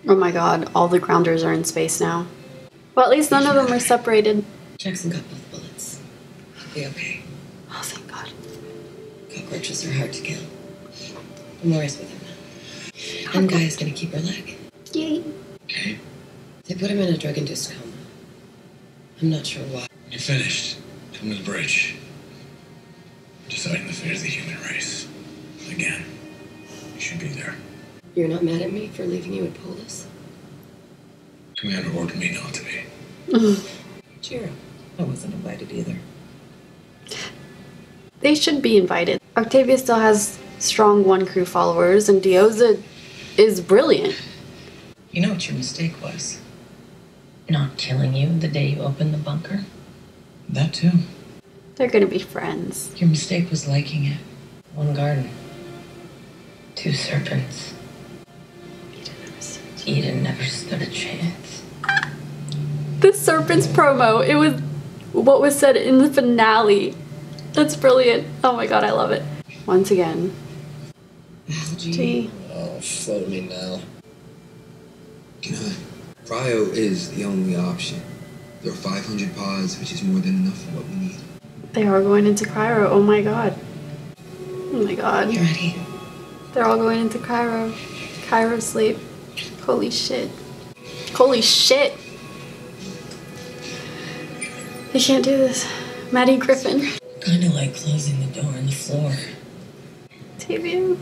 Oh my god, all the grounders are in space now. Well, at least none of them are separated. Jackson got both bullets. He'll be okay. Oh, thank god. Cockroaches are hard to kill. Amora's with him now. And Gaia's gonna keep her leg. Yay. Okay. They put him in a drug-induced coma. I'm not sure why. You're finished. Come to the bridge. Deciding the fate of the human race. Again. You should be there. You're not mad at me for leaving you at Polis? Commander ordered me not to be. Cheer up. I wasn't invited either. They should be invited. Octavia still has strong Wonkru followers, and Dioza is brilliant. You know what your mistake was? Not killing you the day you opened the bunker? That too. They're gonna be friends. Your mistake was liking it. One garden. Two serpents. Eden never stood a chance. The serpents promo, it was what was said in the finale. That's brilliant. Oh my god, I love it. Once again. Gee. Oh, float me now. Cryo is the only option. There are 500 pods, which is more than enough for what we need. They are going into cryo. Oh my god. Oh my god. You ready? They're all going into cryo. Cryo sleep. Holy shit. Holy shit. I can't do this. Maddie Griffin. Kinda like closing the door on the floor. Octavia.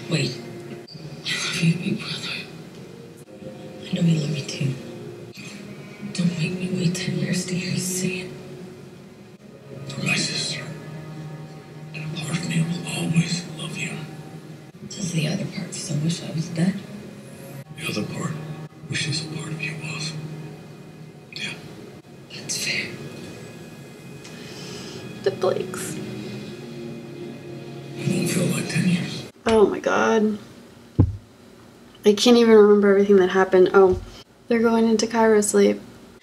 Wait. I love you, big brother. I know you love me too. Don't make me wait 10 years to hear you say it. For my sister. And a part of me will always love you. Does the other part still wish I was dead? The other part wishes a part of you was. Yeah. That's fair. The Blakes. It won't feel like 10 years. Oh my god. I can't even remember everything that happened. Oh, they're going into cryo sleep.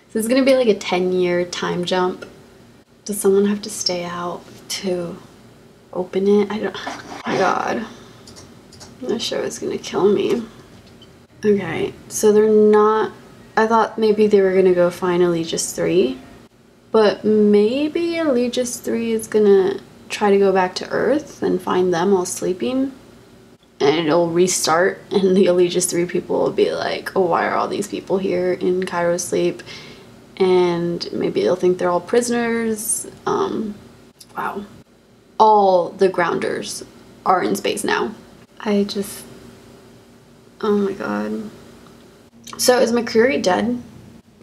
So it's gonna be like a 10-year time jump. Does someone have to stay out to open it? I don't. Oh my god. This show is gonna kill me. Okay, so they're not. I thought maybe they were gonna go find Allegius 3, but maybe Allegius 3 is gonna try to go back to Earth and find them all sleeping, and it'll restart, and the Allegius 3 people will be like, oh, why are all these people here in cryo sleep? And maybe they'll think they're all prisoners. Wow. All the grounders are in space now. Oh my god. So is McCreary dead?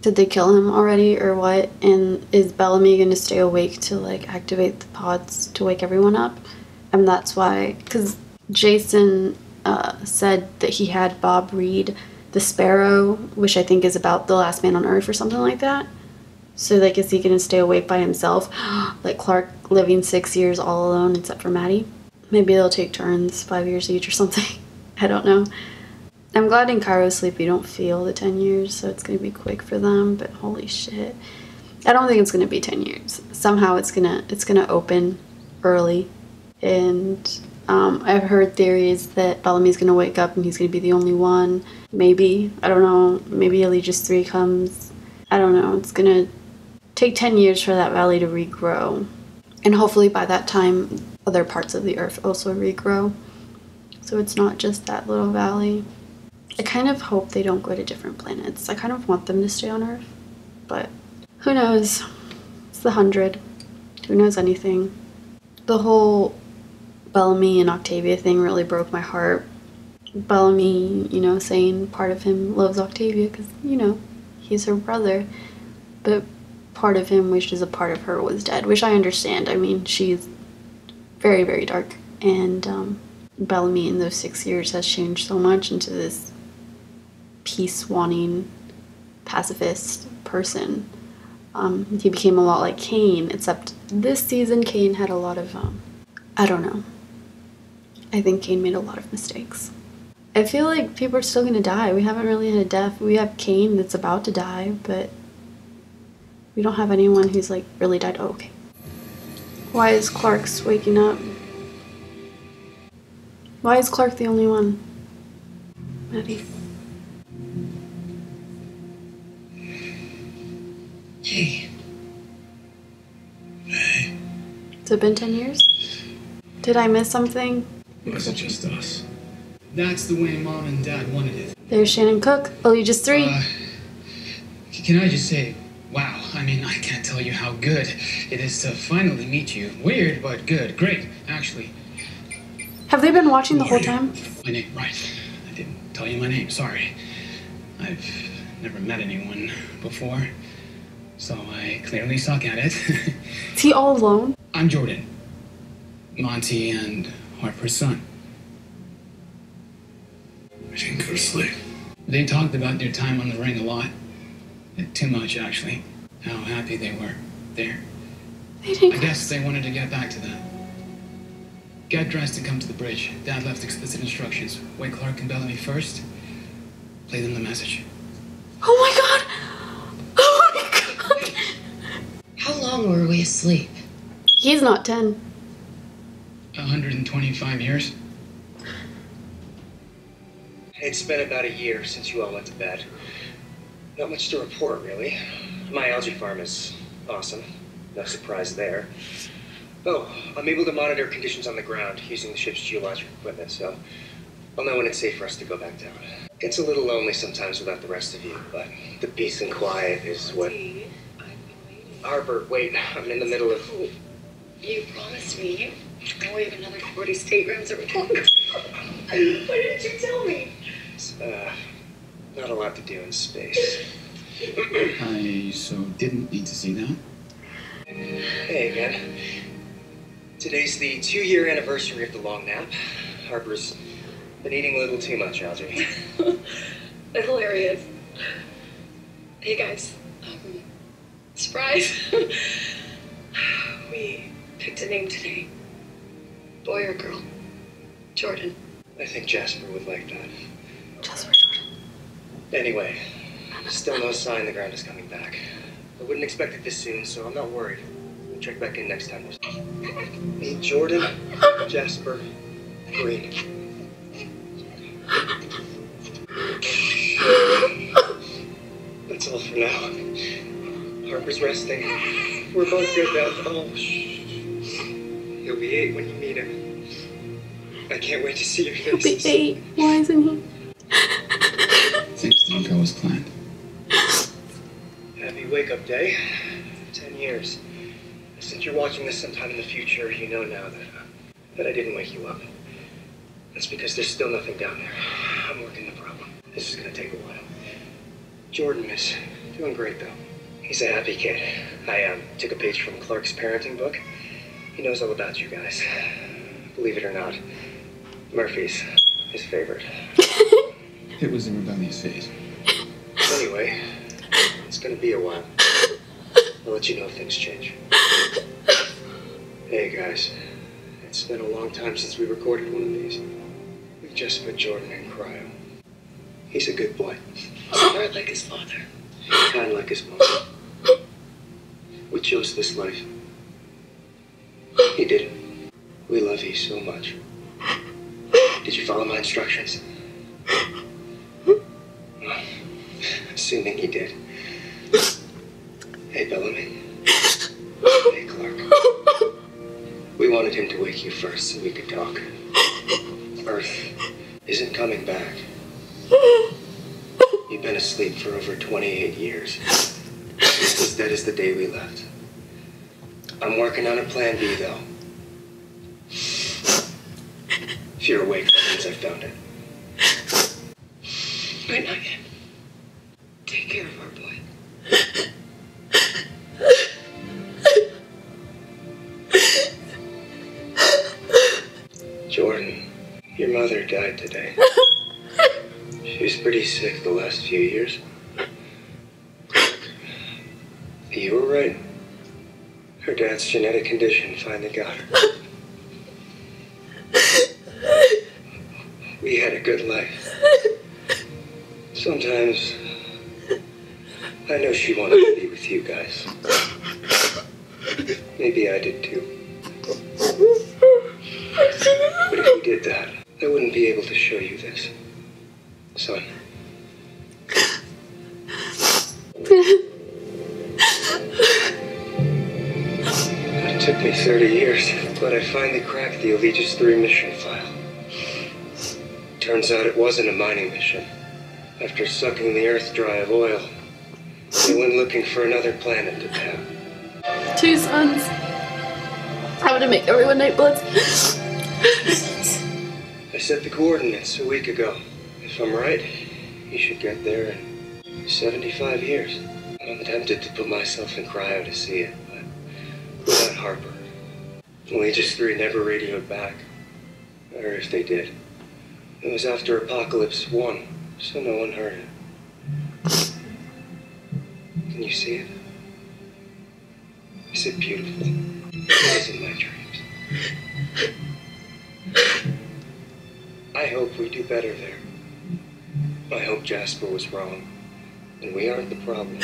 Did they kill him already or what? And is Bellamy gonna stay awake to like activate the pods to wake everyone up? And that's why, because Jason said that he had Bob read The Sparrow, which I think is about the last man on Earth or something like that. So like, is he gonna stay awake by himself? Like Clark living 6 years all alone except for Maddie? Maybe they'll take turns, 5 years each or something. I don't know. I'm glad in cryo sleep you don't feel the 10 years, so it's gonna be quick for them, but holy shit. I don't think it's gonna be 10 years. Somehow it's gonna open early, and I've heard theories that Bellamy's gonna wake up and he's gonna be the only one. Maybe, I don't know, maybe Allegius 3 comes. I don't know, it's gonna take 10 years for that valley to regrow. And hopefully by that time, other parts of the Earth also regrow. So it's not just that little valley. I kind of hope they don't go to different planets. I kind of want them to stay on Earth, but who knows? It's the 100. Who knows anything? The whole Bellamy and Octavia thing really broke my heart. Bellamy, you know, saying part of him loves Octavia because, you know, he's her brother, but part of him wishes a part of her was dead, which I understand. I mean, she's very, very dark, and Bellamy in those 6 years has changed so much into this peace-wanting pacifist person. He became a lot like Cain, except this season Cain had a lot of, I don't know. I think Cain made a lot of mistakes. I feel like people are still gonna die. We haven't really had a death. We have Cain that's about to die, but we don't have anyone who's like really died. Oh, okay. Why is Clark's waking up? Why is Clark the only one? Maddie. Hey. Hey, Has it been 10 years? Did I miss something? was it just us? That's the way Mom and Dad wanted it. There's Shannon Cook, Allegiance 3. Can I just say, wow, I mean, I can't tell you how good it is to finally meet you. Weird, but good. Great, actually. Have they been watching the whole time? My name, right. I didn't tell you my name, sorry. I've never met anyone before, so I clearly suck at it. Is he all alone? I'm Jordan. Monty and Harper's son. I didn't go to sleep. They talked about their time on the ring a lot. Too much, actually. How happy they were there. They didn't. I guess they wanted to get back to that. Get dressed and come to the bridge. Dad left explicit instructions. Wake Clark and Bellamy first. Play them the message. Oh my god! Oh my god! How long were we asleep? He's not 10. 125 years. It's been about a year since you all went to bed. Not much to report, really. My algae farm is awesome. No surprise there. Oh, I'm able to monitor conditions on the ground using the ship's geologic equipment, so I'll know when it's safe for us to go back down. Gets a little lonely sometimes without the rest of you, but the peace and quiet is what... Harper, wait, I'm in the middle of... You promised me we have another 40 staterooms or Why didn't you tell me? Not a lot to do in space. I so didn't need to see that. Hey again. Today's the 2-year anniversary of the long nap. Harper's been eating a little too much algae. Hilarious. Hey guys, surprise. We picked a name today. Boy or girl? Jordan. I think Jasper would like that. Jasper. Anyway, still no sign the ground is coming back. I wouldn't expect it this soon, so I'm not worried. We'll check back in next time. Hey, Jordan, Jasper, Green. That's all for now. Harper's resting. We're both good now. Oh, shh. He'll be 8 when you meet him. I can't wait to see your He'll faces. be 8. Why isn't he? Things didn't go as planned. Happy wake-up day. 10 years. Since you're watching this sometime in the future, you know now that I didn't wake you up. That's because there's still nothing down there. I'm working the problem. This is gonna take a while. Jordan is doing great, though. He's a happy kid. I took a page from Clark's parenting book. He knows all about you guys. Believe it or not, Murphy's his favorite. It was a rebellious phase. Anyway, it's gonna be a while. I'll let you know if things change. Hey guys, it's been a long time since we recorded one of these. We just put Jordan in cryo. He's a good boy. Smart like his father. Kind like his mom. We chose this life. He didn't. We love you so much. Did you follow my instructions? Well, assuming he did. Hey, Bellamy. Hey, Clark. We wanted him to wake you first so we could talk. Earth isn't coming back. You've been asleep for over 28 years. As dead as the day we left. I'm working on a plan B, though. If you're awake, that means I found it. But not yet. Take care of our boy. Jordan, your mother died today. She was pretty sick the last few years. You were right. Her dad's genetic condition finally got her. We had a good life. Sometimes I know she wanted to be with you guys. Maybe I did too. But if we did that, I wouldn't be able to show you this. Son. Took me 30 years, but I finally cracked the Aegis 3 mission file. Turns out it wasn't a mining mission. After sucking the Earth dry of oil, they went looking for another planet to tap. 2 suns. How to make everyone Nightbloods. I set the coordinates a week ago. If I'm right, you should get there in 75 years. I'm tempted to put myself in cryo to see it, but without Harper. Aegis 3 never radioed back. Or if they did. It was after Apocalypse 1, so no one heard it. Can you see it? Is it beautiful? It was in my dreams. I hope we do better there. I hope Jasper was wrong, and we aren't the problem.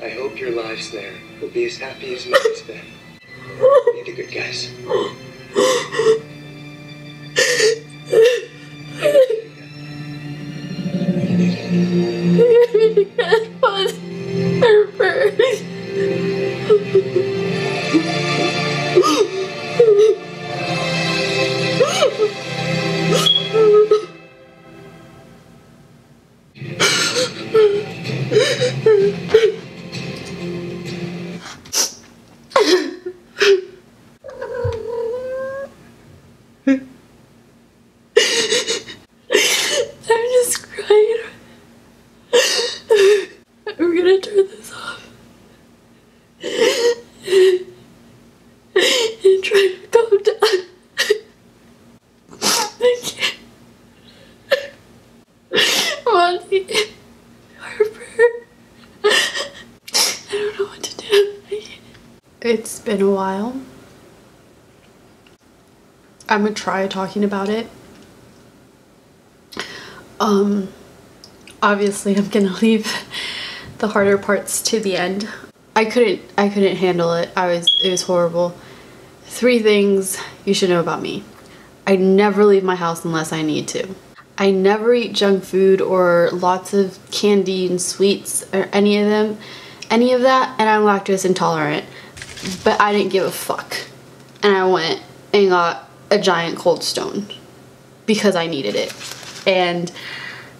I hope your lives there will be as happy as mine's been. Be the good guys. I'm just crying. I'm gonna turn this off and try to calm down. I can't. Monty, Harper, I don't know what to do. It's been a while. I'm gonna try talking about it. Obviously I'm gonna leave the harder parts to the end. I couldn't handle it. It was horrible. 3 things you should know about me. I never leave my house unless I need to. I never eat junk food or lots of candy and sweets or any of that, and I'm lactose intolerant. But I didn't give a fuck. And I went and got a giant Cold Stone because I needed it. And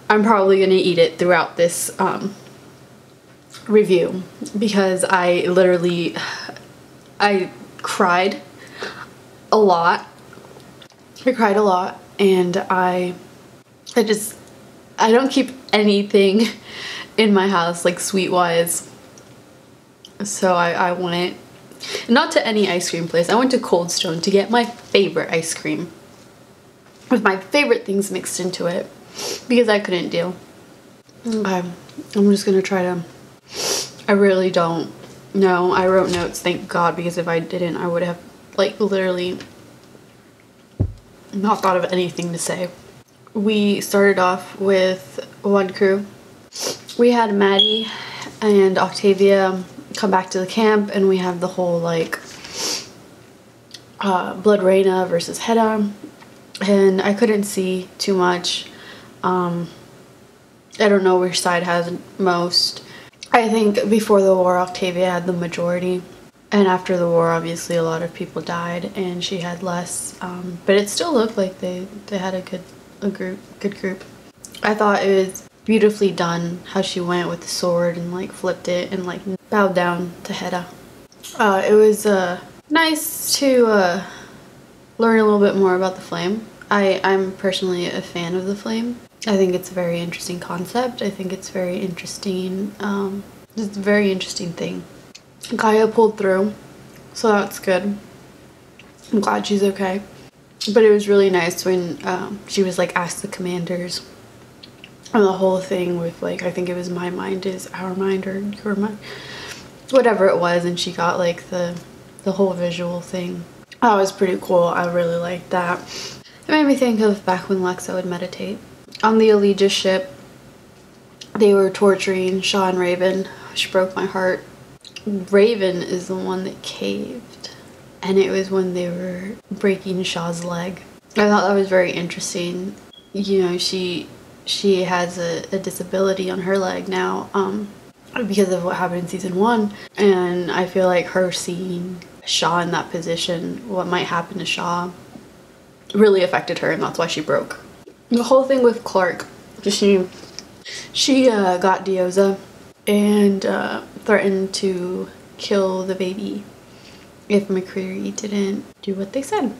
I'm probably gonna eat it throughout this review because I cried a lot. And I don't keep anything in my house like sweet wise. So I went, not to any ice cream place, I went to Cold Stone to get my favorite ice cream with my favorite things mixed into it because I couldn't deal. Okay, I'm just gonna try to, I really don't know. I wrote notes, thank God, because if I didn't I would have like literally not thought of anything to say. We started off with Wonkru. We had Maddie and Octavia come back to the camp, and we have the whole like Blood Reina versus Hedda, and I couldn't see too much. I don't know which side has most. I think before the war Octavia had the majority, and after the war obviously a lot of people died and she had less, but it still looked like they had a good group. I thought it was beautifully done how she went with the sword and like flipped it and like bowed down to Hedda. It was nice to learn a little bit more about the flame. I'm personally a fan of the flame. I think it's a very interesting concept. I think it's very interesting. It's a very interesting thing. Gaia pulled through, so that's good. I'm glad she's okay. But it was really nice when she was like, ask the commanders. And the whole thing with like, I think it was my mind is our mind or your mind, whatever it was, and she got like the whole visual thing. That was pretty cool. I really liked that. It made me think of back when Lexa would meditate. On the Aegis ship, they were torturing Shaw and Raven, which broke my heart. Raven is the one that caved, and it was when they were breaking Shaw's leg. I thought that was very interesting. You know, she has a disability on her leg now because of what happened in season 1, and I feel like her seeing Shaw in that position, what might happen to Shaw, really affected her, and that's why she broke. The whole thing with Clark, she got Dioza and threatened to kill the baby if McCreary didn't do what they said,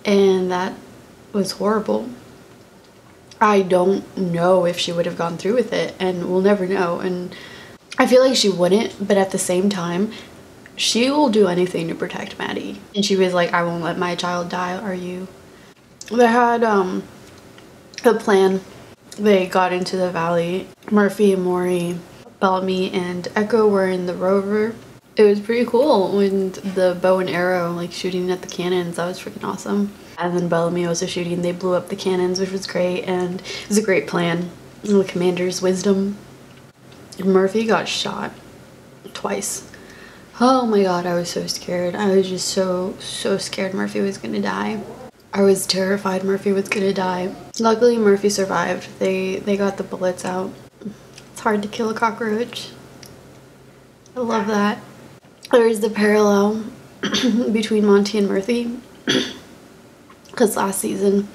and that was horrible. I don't know if she would have gone through with it, and we'll never know, and I feel like she wouldn't, but at the same time, she will do anything to protect Maddie. And she was like, I won't let my child die, are you? They had a plan. They got into the valley. Murphy and Maury, Bellamy and Echo were in the rover. It was pretty cool when the bow and arrow, like shooting at the cannons, that was freaking awesome. And then Bellamy was shooting, they blew up the cannons, which was great, and it was a great plan. And the commander's wisdom. Murphy got shot twice. Oh my god, I was so scared. I was just so scared Murphy was gonna die. I was terrified Murphy was gonna die. Luckily Murphy survived. They got the bullets out. It's hard to kill a cockroach. I love that. There's the parallel between Monty and Murphy. Because last season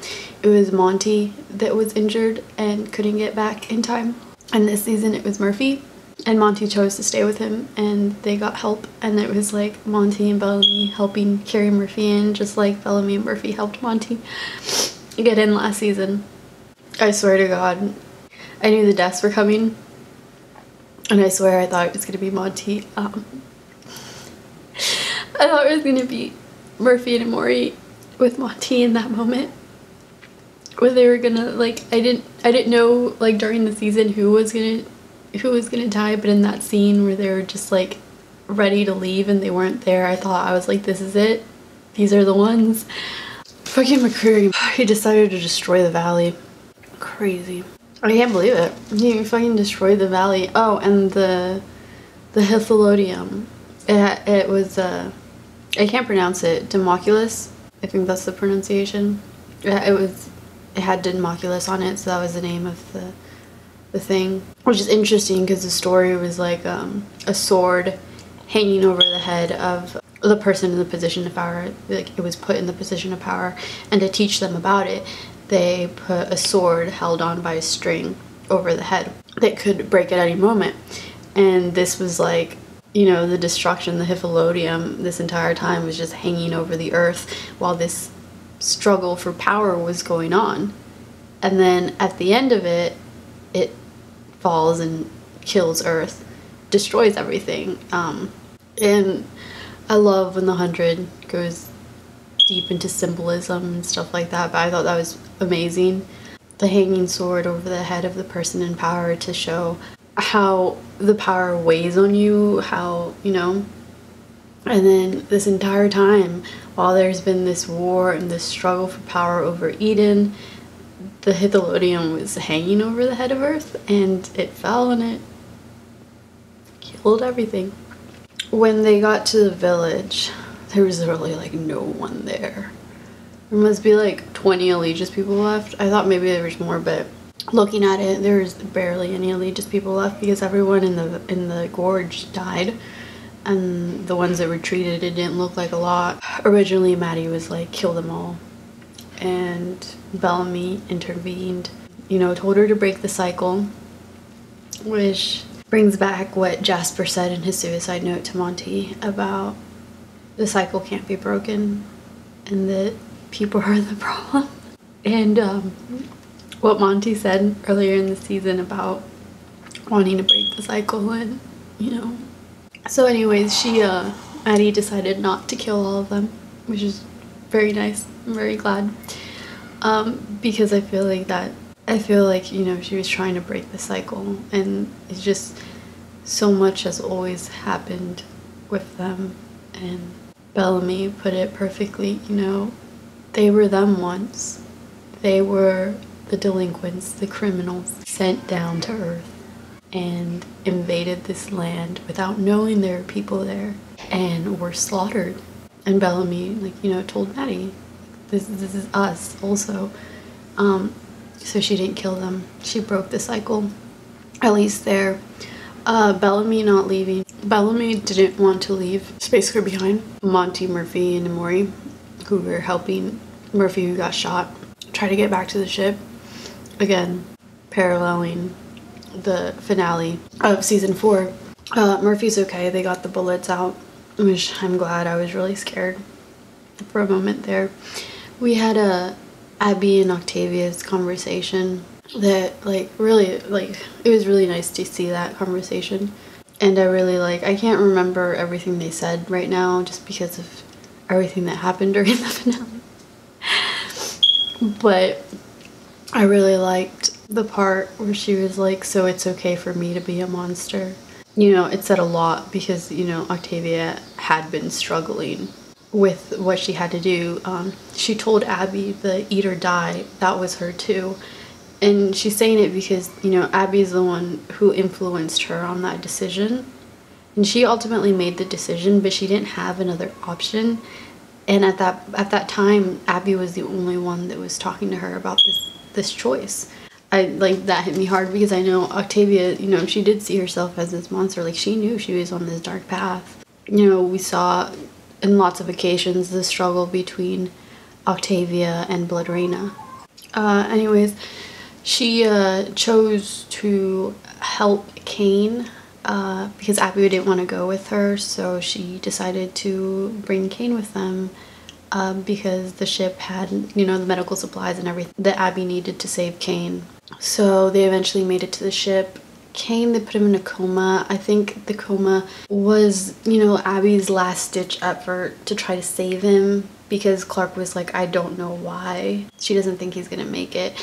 it was Monty that was injured and couldn't get back in time. And this season it was Murphy. And Monty chose to stay with him and they got help, and it was like Monty and Bellamy helping carry Murphy in, just like Bellamy and Murphy helped Monty get in last season. I swear to god, I knew the deaths were coming, and I swear I thought it was gonna be Monty. I thought it was gonna be Murphy and Maury with Monty in that moment where they were gonna, like, I didn't know, like, during the season who was gonna die, but in that scene where they were just like ready to leave and they weren't there, I was like, this is it, these are the ones. Fucking McCreary, he decided to destroy the valley. Crazy. I can't believe it. He fucking destroyed the valley. Oh, and the Hithilodium, it was I can't pronounce it, Damocles, I think that's the pronunciation. It had Damocles on it, so that was the name of the thing, which is interesting because the story was like a sword hanging over the head of the person in the position of power. Like, it was put in the position of power, and to teach them about it, they put a sword held on by a string over the head that could break at any moment. And this was like, you know, the destruction, the Hithilodium, this entire time was just hanging over the earth while this struggle for power was going on. And then at the end of it, it falls and kills Earth, destroys everything. And I love when the 100 goes deep into symbolism and stuff like that, but I thought that was amazing. The hanging sword over the head of the person in power to show how the power weighs on you, how, you know. And then this entire time, while there's been this war and this struggle for power over Eden, the Hithilodium was hanging over the head of Earth, and it fell and it killed everything. When they got to the village, there was really like no one there. There must be like 20 Allegiance people left. I thought maybe there was more, but looking at it, there was barely any Allegiance people left because everyone in the gorge died, and the ones that retreated, it didn't look like a lot. Originally Maddie was like, kill them all, and Bellamy intervened, you know, told her to break the cycle, which brings back what Jasper said in his suicide note to Monty about the cycle can't be broken and that people are the problem. And what Monty said earlier in the season about wanting to break the cycle, and, you know. So anyways, Maddie decided not to kill all of them, which is very nice. I'm very glad. Because I feel like, you know, she was trying to break the cycle, and it's just so much has always happened with them. And Bellamy put it perfectly, you know, they were them once. They were the delinquents, the criminals sent down to Earth and invaded this land without knowing there were people there and were slaughtered. And Bellamy, like, you know, told Maddie, this is us also. So she didn't kill them. She broke the cycle, at least there. Bellamy not leaving Bellamy didn't want to leave Space Crew behind. Monty, Murphy, and Amori, who were helping Murphy, who got shot, try to get back to the ship. Again, paralleling the finale of season 4. Murphy's okay. They got the bullets out, which I'm glad. I was really scared for a moment there. We had a Abby and Octavia's conversation that really it was really nice to see that conversation. And I really I can't remember everything they said right now just because of everything that happened during the finale. But I really liked the part where she was like, so it's okay for me to be a monster. You know, it said a lot because, you know, Octavia had been struggling with what she had to do. She told Abby the eat or die, that was her too. And she's saying it because, you know, Abby's the one who influenced her on that decision. And she ultimately made the decision, but she didn't have another option. And at that time, Abby was the only one that was talking to her about this choice. That hit me hard because I know Octavia, you know, she did see herself as this monster. Like, she knew she was on this dark path. You know, we saw in lots of occasions the struggle between Octavia and Blood Reina. Anyways, she chose to help Kane because Abby didn't want to go with her, so she decided to bring Kane with them because the ship had, you know, the medical supplies and everything that Abby needed to save Kane. So they eventually made it to the ship. Kane, they put him in a coma. I think the coma was, you know, Abby's last ditch effort to try to save him because Clark was like, I don't know why. She doesn't think he's gonna make it.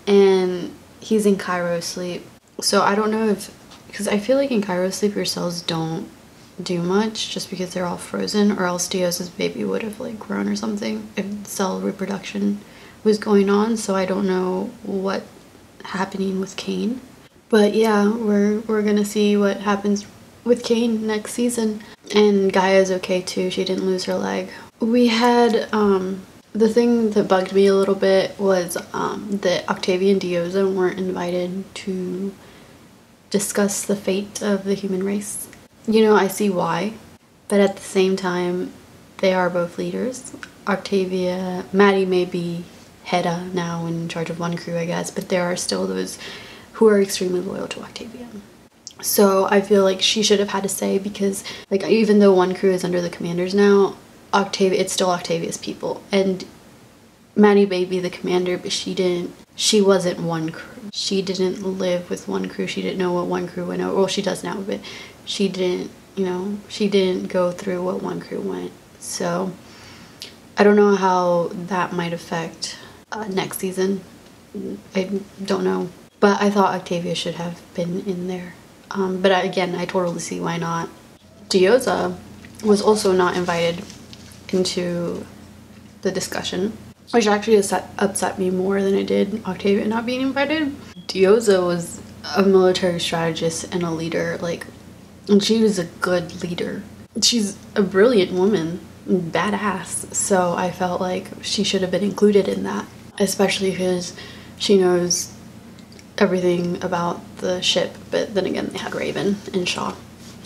And he's in Cairo sleep. So I don't know if, because I feel like in Cairo sleep your cells don't do much just because they're all frozen, or else Diosa's baby would have grown or something if cell reproduction was going on. So I don't know what happening with Kane. But yeah, we're gonna see what happens with Kane next season. And Gaia's okay too, she didn't lose her leg. We had the thing that bugged me a little bit was that Octavia and Diosa weren't invited to discuss the fate of the human race. You know, I see why, but at the same time, they are both leaders. Octavia, Maddie may be Hedda now in charge of Wonkru, I guess, but there are still those who are extremely loyal to Octavia. So I feel like she should have had a say because, even though Wonkru is under the commanders now, it's still Octavia's people. And Maddie may be the commander, but she wasn't Wonkru. She didn't live with Wonkru. She didn't know what Wonkru went over. Well, she does now, but she didn't, you know, she didn't go through what Wonkru went. So I don't know how that might affect next season. I don't know. But I thought Octavia should have been in there. But again, I totally see why not. Diosa was also not invited into the discussion, which actually upset me more than it did Octavia not being invited. Diosa was a military strategist and a leader, and she was a good leader. She's a brilliant woman, badass, so I felt like she should have been included in that, especially because she knows everything about the ship. But then again, they had Raven and Shaw.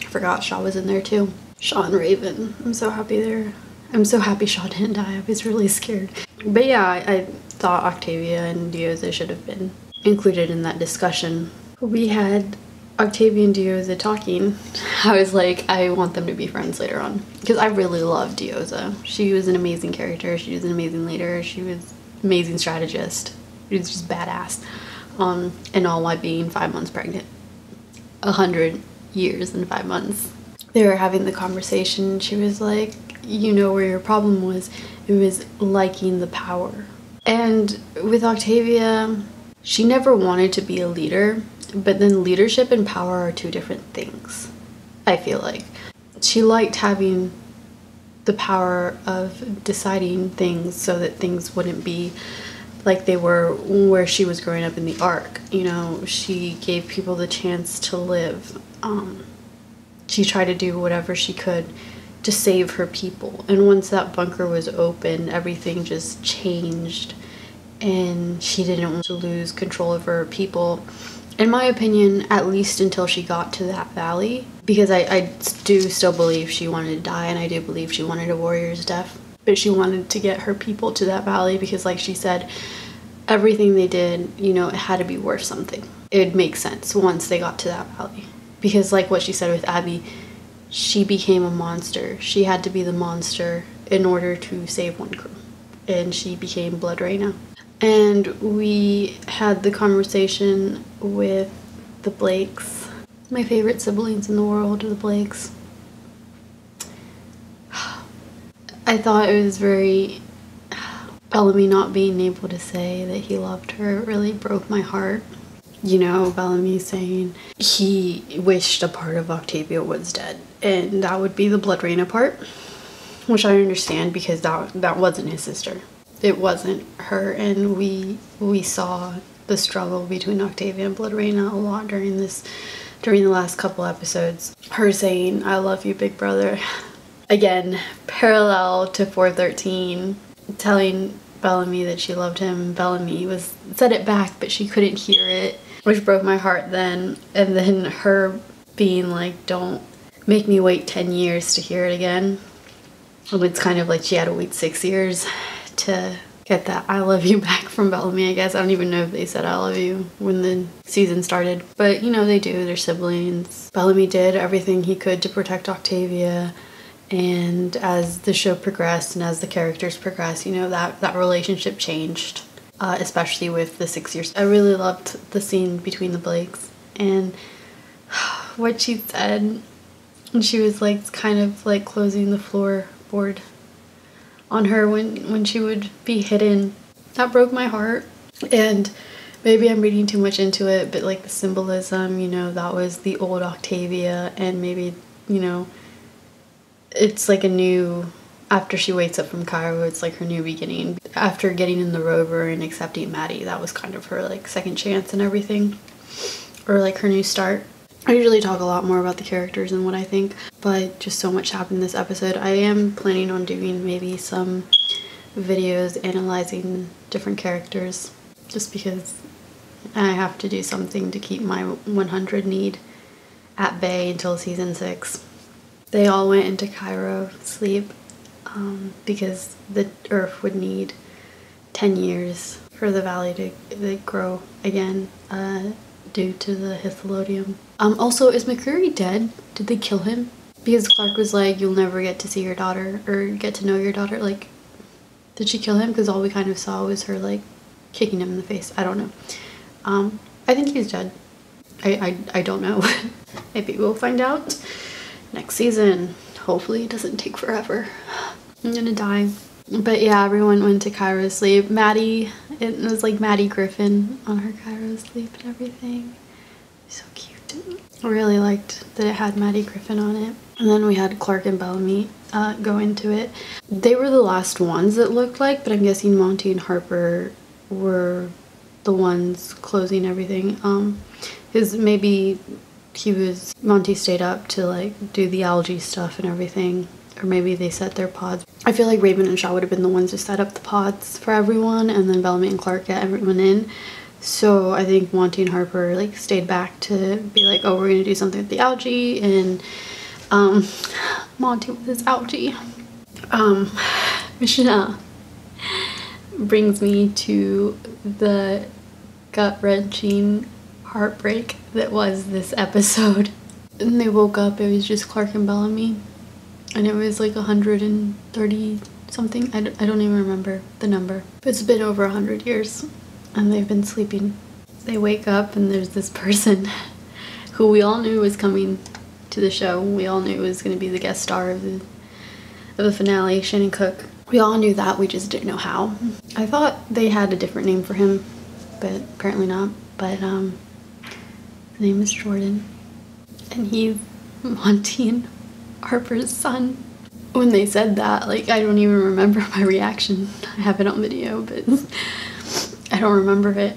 I forgot Shaw was in there too. Shaw and Raven. I'm so happy there. I'm so happy Shaw didn't die. I was really scared. But yeah, I thought Octavia and Diosa should have been included in that discussion. We had Octavia and Diosa talking. I was like, I want them to be friends later on because I really loved Diosa. She was an amazing character. She was an amazing leader. She was an amazing strategist. She was just badass. And all while being 5 months pregnant. 100 years and 5 months. They were having the conversation. She was like, you know where your problem was? It was liking the power. And with Octavia, she never wanted to be a leader, but then leadership and power are two different things, I feel like. She liked having the power of deciding things so that things wouldn't be like they were where she was growing up in the Ark. You know, she gave people the chance to live. She tried to do whatever she could to save her people. And once that bunker was open, everything just changed. And she didn't want to lose control of her people. in my opinion, at least until she got to that valley, because I do still believe she wanted to die, and I do believe she wanted a warrior's death, but she wanted to get her people to that valley because, like she said, everything they did, you know, it had to be worth something. It would make sense once they got to that valley, because like what she said with Abby, she became a monster. She had to be the monster in order to save Wonkru, and she became Blood Reina. And we had the conversation with the Blakes. My favorite siblings in the world are the Blakes. I thought it was very... Bellamy not being able to say that he loved her really broke my heart. You know, Bellamy saying he wished a part of Octavia was dead, and that would be the Blood Reina part, which I understand because that wasn't his sister. It wasn't her, and we saw the struggle between Octavia and Blood Reina a lot during the last couple episodes. Her saying, "I love you, big brother." Again, parallel to 413, telling Bellamy that she loved him. Bellamy said it back, but she couldn't hear it, which broke my heart then. And then her being like, "Don't make me wait 10 years to hear it again." It's kind of like she had to wait 6 years to get that "I love you" back from Bellamy, I guess. I don't even know if they said "I love you" when the season started, but you know, they do. They're siblings. Bellamy did everything he could to protect Octavia, and as the show progressed and as the characters progressed, you know, that relationship changed, especially with the 6 years. I really loved the scene between the Blakes and what she said. And she was like kind of like closing the floorboard on her when she would be hidden. That broke my heart. And maybe I'm reading too much into it, but like the symbolism, you know, that was the old Octavia, and maybe, you know, it's like a new, after she wakes up from Cairo, it's like her new beginning. After getting in the rover and accepting Maddie, that was kind of her like second chance and everything, or like her new start. I usually talk a lot more about the characters and what I think, but just so much happened this episode. I am planning on doing maybe some videos analyzing different characters, just because I have to do something to keep my 100 need at bay until season 6. They all went into Cairo sleep because the earth would need 10 years for the valley to grow again due to the Hythlodeum. Also, is McCreary dead? Did they kill him? Because Clark was like, "You'll never get to see your daughter or get to know your daughter." Like, did she kill him? Because all we kind of saw was her like kicking him in the face. I don't know. I think he's dead. I don't know. Maybe we'll find out next season. Hopefully it doesn't take forever. I'm gonna die. But yeah, everyone went to Cairo sleep. Maddie, it was like Maddie Griffin on her Cairo sleep and everything. So cute. I really liked that it had Maddie Griffin on it. And then we had Clark and Bellamy go into it. They were the last ones that looked like, but I'm guessing Monty and Harper were the ones closing everything. Because maybe Monty stayed up to like do the algae stuff and everything, or maybe they set their pods. I feel like Raven and Shaw would have been the ones who set up the pods for everyone, and then Bellamy and Clark get everyone in. So I think Monty and Harper like stayed back to be like, "Oh, we're gonna do something with the algae," and Monty with his algae. Which brings me to the gut-wrenching heartbreak that was this episode. And they woke up, it was just Clark and Bellamy, and it was like 130 something. I don't even remember the number, but it's been over 100 years and they've been sleeping. They wake up and there's this person who we all knew was coming to the show. We all knew was going to be the guest star of the finale, Shannon Cook. We all knew that, we just didn't know how. I thought they had a different name for him, but apparently not. But his name is Jordan, and he's Monty and Harper's son. When they said that, like, I don't even remember my reaction. I have it on video, but I don't remember it.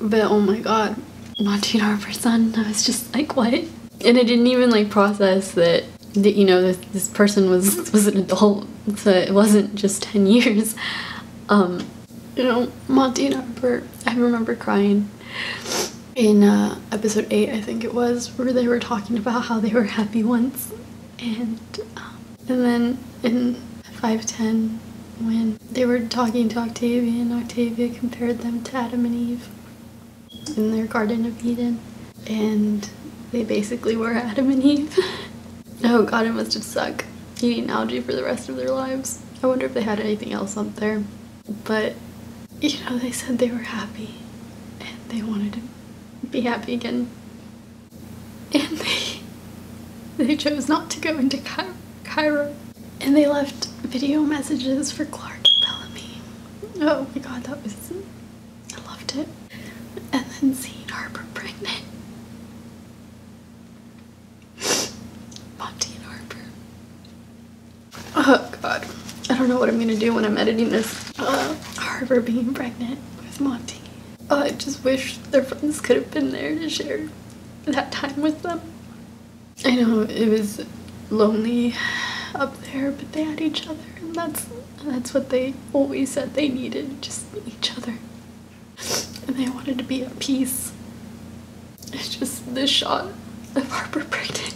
But oh my god, Monty and Harper's son. I was just like, what? And I didn't even like process that you know, this person was an adult, so it wasn't just 10 years. You know, Monty and Harper, I remember crying. in episode 8, I think it was, where they were talking about how they were happy once. And then in 5:10, when they were talking to Octavia, and Octavia compared them to Adam and Eve in their Garden of Eden, and they basically were Adam and Eve. Oh god, it must have sucked eating algae for the rest of their lives. I wonder if they had anything else up there. But, you know, they said they were happy, and they wanted to be happy again. And they chose not to go into Cairo. And they left video messages for Clark and Bellamy. Oh my god, that was... I loved it. And then seeing Harper pregnant. Monty and Harper. Oh god. I don't know what I'm gonna do when I'm editing this. Harper being pregnant with Monty. I just wish their friends could have been there to share that time with them. I know it was lonely up there, but they had each other, and that's what they always said they needed, just each other. And they wanted to be at peace. It's just this shot of Harper pregnant.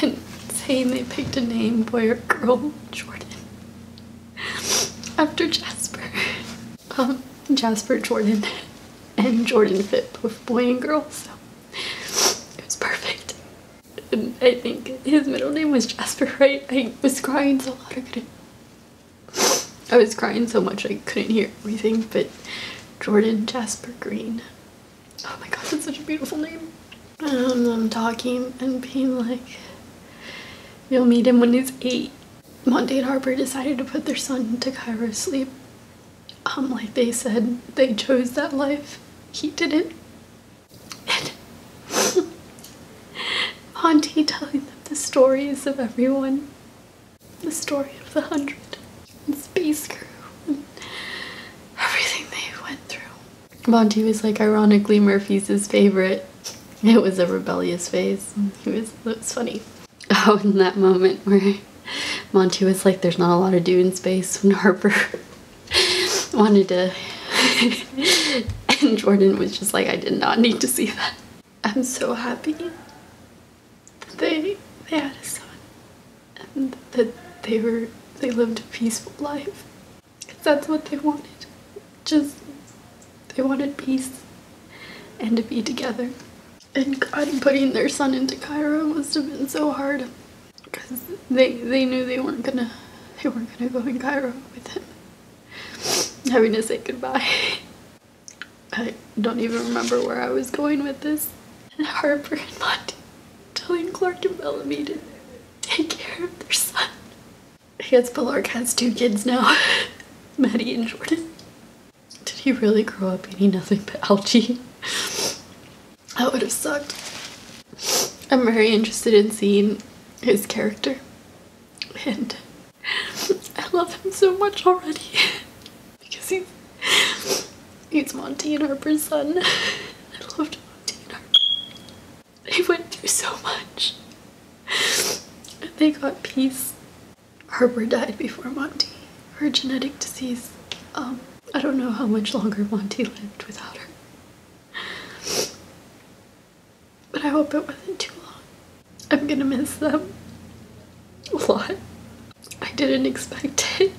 And saying they picked a name, boy or girl, Jordan. After Jasper. Jasper, Jordan, and Jordan fit both boy and girl, so it was perfect. And I think his middle name was Jasper, right? I was crying so loud I was crying so much I couldn't hear everything, but Jordan Jasper Green. Oh my god, that's such a beautiful name. I'm talking and being like, you'll meet him when he's 8. Monty and Harper decided to put their son into Cairo sleep. Like they said, they chose that life. He didn't. And Monty telling them the stories of everyone. The story of the 100 and space crew and everything they went through. Monty was like, ironically, Murphy's his favorite. It was a rebellious phase. It was funny. Oh, in that moment where Monty was like, there's not a lot to do in space, when Harper wanted to and Jordan was just like, I did not need to see that. I'm so happy that they had a son and that they lived a peaceful life, because that's what they wanted. Just, they wanted peace and to be together. And God, putting their son into Cairo must have been so hard, because they knew they weren't gonna go in Cairo with him, having to say goodbye. I don't even remember where I was going with this. And Harper and Monty telling Clark and Bellamy to take care of their son. I guess Clark has 2 kids now, Maddie and Jordan. Did he really grow up eating nothing but algae? That would have sucked. I'm very interested in seeing his character, and I love him so much already because he's Monty and Harper's son. I loved Monty and Harper. They went through so much, and they got peace. Harper died before Monty, her genetic disease. I don't know how much longer Monty lived without her, but I hope it wasn't too long. I'm gonna miss them a lot. I didn't expect it.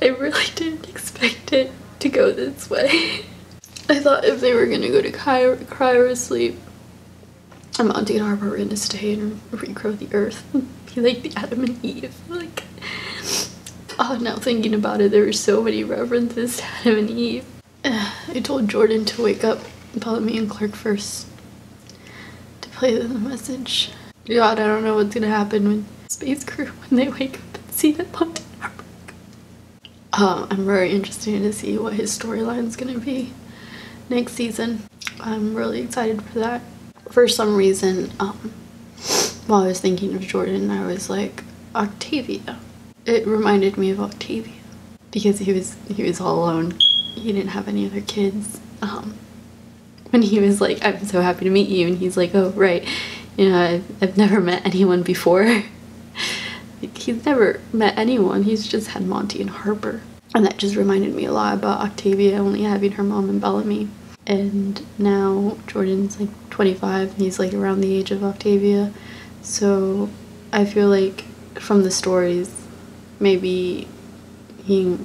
I really didn't expect it to go this way. I thought if they were gonna go to Cairo sleep, Monty and Harper were gonna stay and regrow the earth, be like the Adam and Eve. Like, oh, now thinking about it, there were so many references to Adam and Eve. I told Jordan to wake up Bellamy and Clark first to play them the message. God, I don't know what's gonna happen with Space Crew when they wake up and see that Monty and Harper. I'm very interested to see what his storyline's gonna be next season. I'm really excited for that. For some reason, while I was thinking of Jordan, I was like, Octavia. It reminded me of Octavia because he was all alone. He didn't have any other kids. When he was like, I'm so happy to meet you, and he's like, oh right, you know, I've never met anyone before. Like, he's never met anyone, he's just had Monty and Harper. And that just reminded me a lot about Octavia only having her mom and Bellamy. And now Jordan's like 25 and he's like around the age of Octavia. So I feel like from the stories, maybe he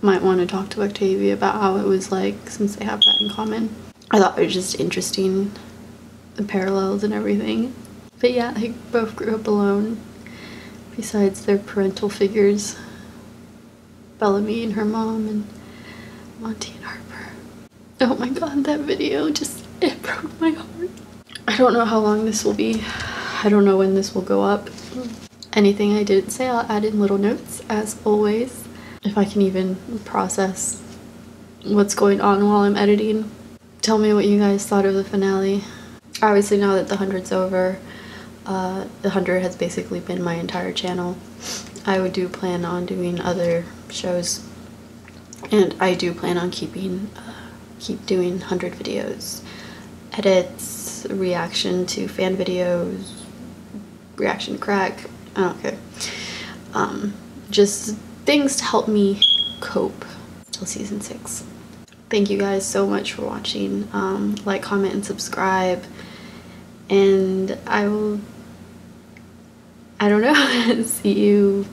might want to talk to Octavia about how it was like, since they have that in common. I thought it was just interesting, the parallels and everything. But yeah, they both grew up alone, besides their parental figures. Bellamy and her mom, and Monty and Harper. Oh my god, that video just, it broke my heart. I don't know how long this will be. I don't know when this will go up. Anything I didn't say, I'll add in little notes, as always. If I can even process what's going on while I'm editing. Tell me what you guys thought of the finale. Obviously, now that the 100's over, the 100 has basically been my entire channel. I do plan on doing other shows, and I do plan on keep doing 100 videos, edits, reaction to fan videos, reaction to crack, I don't care. Just things to help me cope till season 6. Thank you guys so much for watching. Like, comment, and subscribe, and I don't know, see you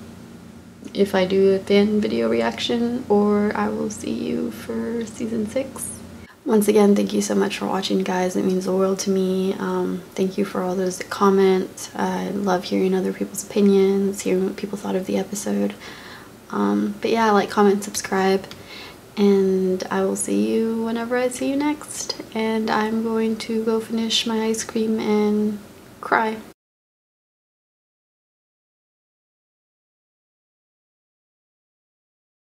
if I do a fan video reaction, or I will see you for season 6. Once again, thank you so much for watching, guys. It means the world to me. Thank you for all those that comment. I love hearing other people's opinions, hearing what people thought of the episode. But yeah, like, comment, subscribe, and I will see you whenever I see you next. And I'm going to go finish my ice cream and cry.